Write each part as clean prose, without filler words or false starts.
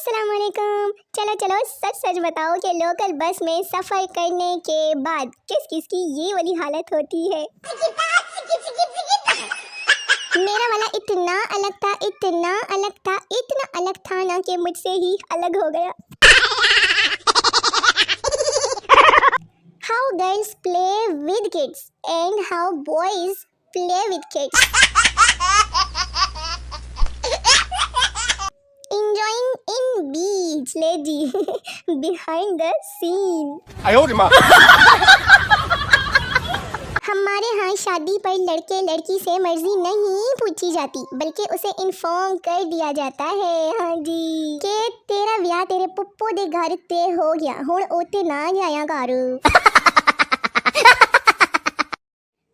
अस्सलामुअलैकुम। चलो चलो सच सच बताओ कि लोकल बस में सफ़र करने के बाद किस किस की ये वाली हालत होती है। मेरा वाला इतना अलग था, इतना अलग था, इतना अलग था ना कि मुझसे ही अलग हो गया। How girls play with kids and how boys play with kids. Enjoying in beach, lady. Behind the scene. हमारे यहाँ शादी पर लड़के लड़की से मर्जी नहीं पूछी जाती, बल्कि उसे इन्फॉर्म कर दिया जाता है। हाँ जी, कि तेरा ब्याह तेरे पुप्पो दे घर ते हो गया, हुण ओते ना जाया कर।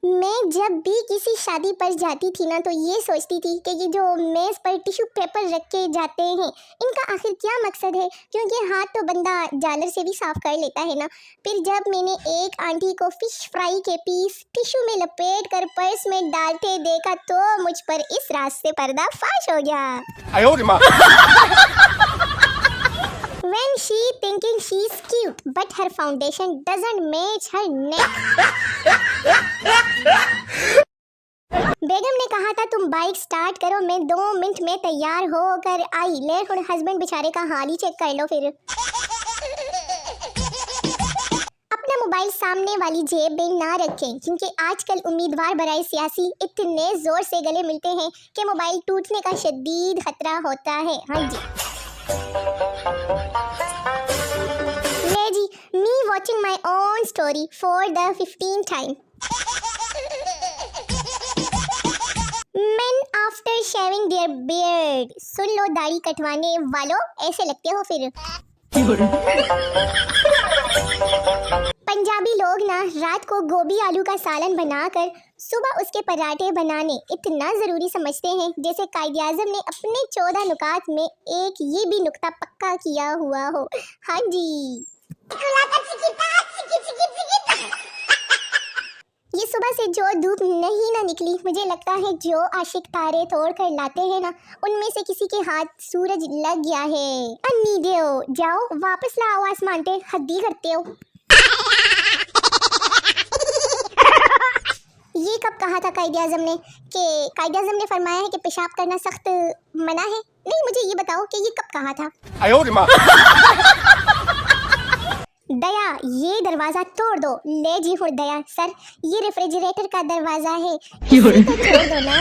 मैं जब भी किसी शादी पर जाती थी ना, तो ये सोचती थी कि ये जो मेज़ पर टिश्यू पेपर रख के जाते हैं, इनका आखिर क्या मकसद है, क्योंकि हाथ तो बंदा जालर से भी साफ कर लेता है ना। फिर जब मैंने एक आंटी को फिश फ्राई के पीस टिश्यू में लपेट कर पर्स में डालते देखा, तो मुझ पर इस राज से पर्दा फाश हो गया। When she thinking she's cute, but her foundation doesn't match her neck. बेगम ने कहा था तुम बाइक स्टार्ट करो, मैं 2 मिनट में तैयार होकर आई। ले हुण हस्बैंड बेचारे का हाल ही चेक कर लो। फिर अपना मोबाइल सामने वाली जेब में ना रखें, क्योंकि आजकल उम्मीदवार बराए सियासी इतने जोर से गले मिलते हैं कि मोबाइल टूटने का शदीद खतरा होता है। हाँ जी, ले जी, me watching my own story for the 15th time. Men after shaving their beard. सुन लो दाढ़ी कटवाने वालों, ऐसे लगते हो फिर। पंजाबी लोग ना रात को गोभी आलू का सालन बनाकर सुबह उसके पराठे बनाने इतना ज़रूरी समझते हैं, जैसे कायदे आज़म ने अपने 14 नुकात में एक ये भी नुक्ता पक्का किया हुआ हो। हाँ जी, ये सुबह से जो धूप नहीं ना निकली, मुझे लगता है जो आशिक तारे तोड़ कर लाते हैं ना, उनमें से किसी के हाथ सूरज लग गया है। अन्नी देओ, जाओ वापस लाओ आसमान पे, हद्दी करते हो। ये कब कहा था कायदे आज़म ने, कि कायदे आज़म ने फरमाया है कि पेशाब करना सख्त मना है? नहीं, मुझे ये बताओ कि ये कब कहा था। दया, ये दरवाजा तोड़ दो। ले जी हुण दया सर, ये रेफ्रिजरेटर का दरवाजा है, इसे तो तोड़ दो ना।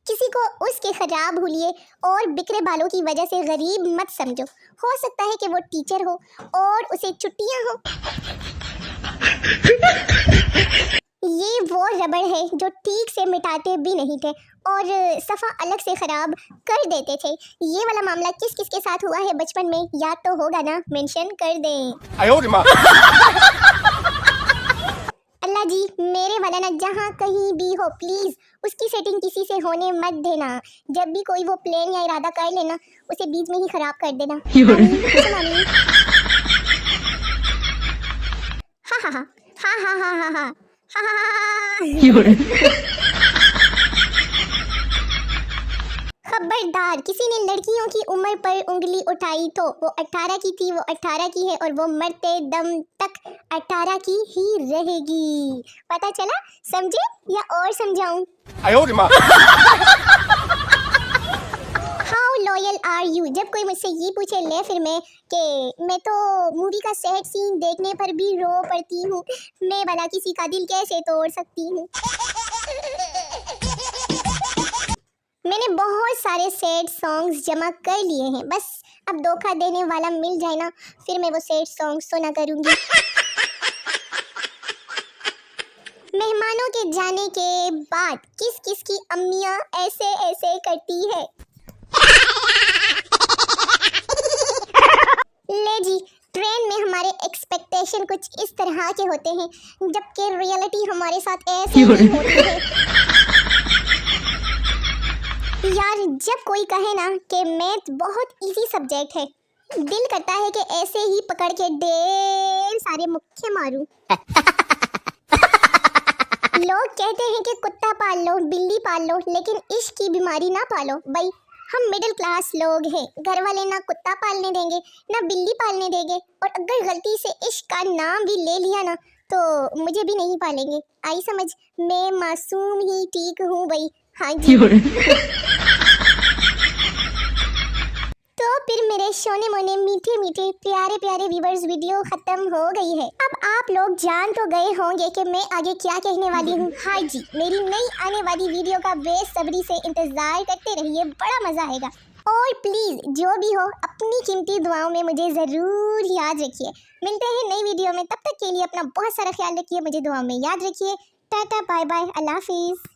किसी को उसके खराब हुलिये और बिखरे बालों की वजह से गरीब मत समझो। हो सकता है कि वो टीचर हो और उसे छुट्टियां हो। ये वो रबड़ है जो ठीक से मिटाते भी नहीं थे और सफ़ा अलग से ख़राब कर देते थे। ये वाला मामला किस किस के साथ हुआ है बचपन में, याद तो होगा ना, मेंशन कर दें। अल्लाह जी, मेरे वाला ना जहाँ कहीं भी हो, प्लीज़ उसकी सेटिंग किसी से होने मत देना। जब भी कोई वो प्लान या इरादा कर लेना, उसे बीच में ही ख़राब कर देना। आमीन। हा हा हा हा हा हा हा हा। खबरदार, किसी ने लड़कियों की उम्र पर उंगली उठाई तो वो 18 की थी, वो 18 की है और वो मरते दम तक 18 की ही रहेगी। पता चला? समझे या और समझाऊं? How loyal are you? जब कोई मुझसे ये पूछे ले फिर मैं तो मूवी का सैड सीन देखने पर भी रो पड़ती हूँ, मैं भला किसी का दिल कैसे तोड़ सकती हूँ? मैंने बहुत सारे सैड सॉन्ग्स जमा कर लिए हैं, बस अब धोखा देने वाला मिल जाए ना, फिर मैं वो सैड सॉन्ग सुना करूँगी। मेहमानों के जाने के बाद किस किस की अम्मियाँ ऐसे ऐसे करती है। ले जी, ट्रेन में हमारे एक्सपेक्टेशन कुछ इस तरह के होते हैं, जबकि रियलिटी हमारे साथ ऐसे नहीं होती है। यार, जब कोई कहे ना कि मैथ बहुत इजी सब्जेक्ट है, दिल करता है कि ऐसे ही पकड़ के ढेर सारे मुक्के मारूं। लोग कहते हैं कि कुत्ता पाल लो, बिल्ली पाल लो, लेकिन इश्क की बीमारी ना पालो। भाई हम मिडिल क्लास लोग हैं, घर वाले ना कुत्ता पालने देंगे ना बिल्ली पालने देंगे, और अगर गलती से इश्क का नाम भी ले लिया ना तो मुझे भी नहीं पालेंगे। आई समझ, मैं मासूम ही ठीक हूँ भाई। हाँ जी। तो फिर मेरे सोने मोने मीठे मीठे प्यारे प्यारे व्यूअर्स, वीडियो खत्म हो गई है। अब आप लोग जान तो गए होंगे कि मैं आगे क्या कहने वाली हूँ। हाँ जी, मेरी नई आने वाली वीडियो का बेसब्री से इंतजार करते रहिए, बड़ा मजा आएगा। और प्लीज जो भी हो अपनी कीमती दुआओं में मुझे जरूर याद रखिए। मिलते हैं नई वीडियो में, तब तक के लिए अपना बहुत सारा ख्याल रखिए, मुझे दुआओं में याद रखिए। टाटा बाय बाय, अल्लाह हाफिज।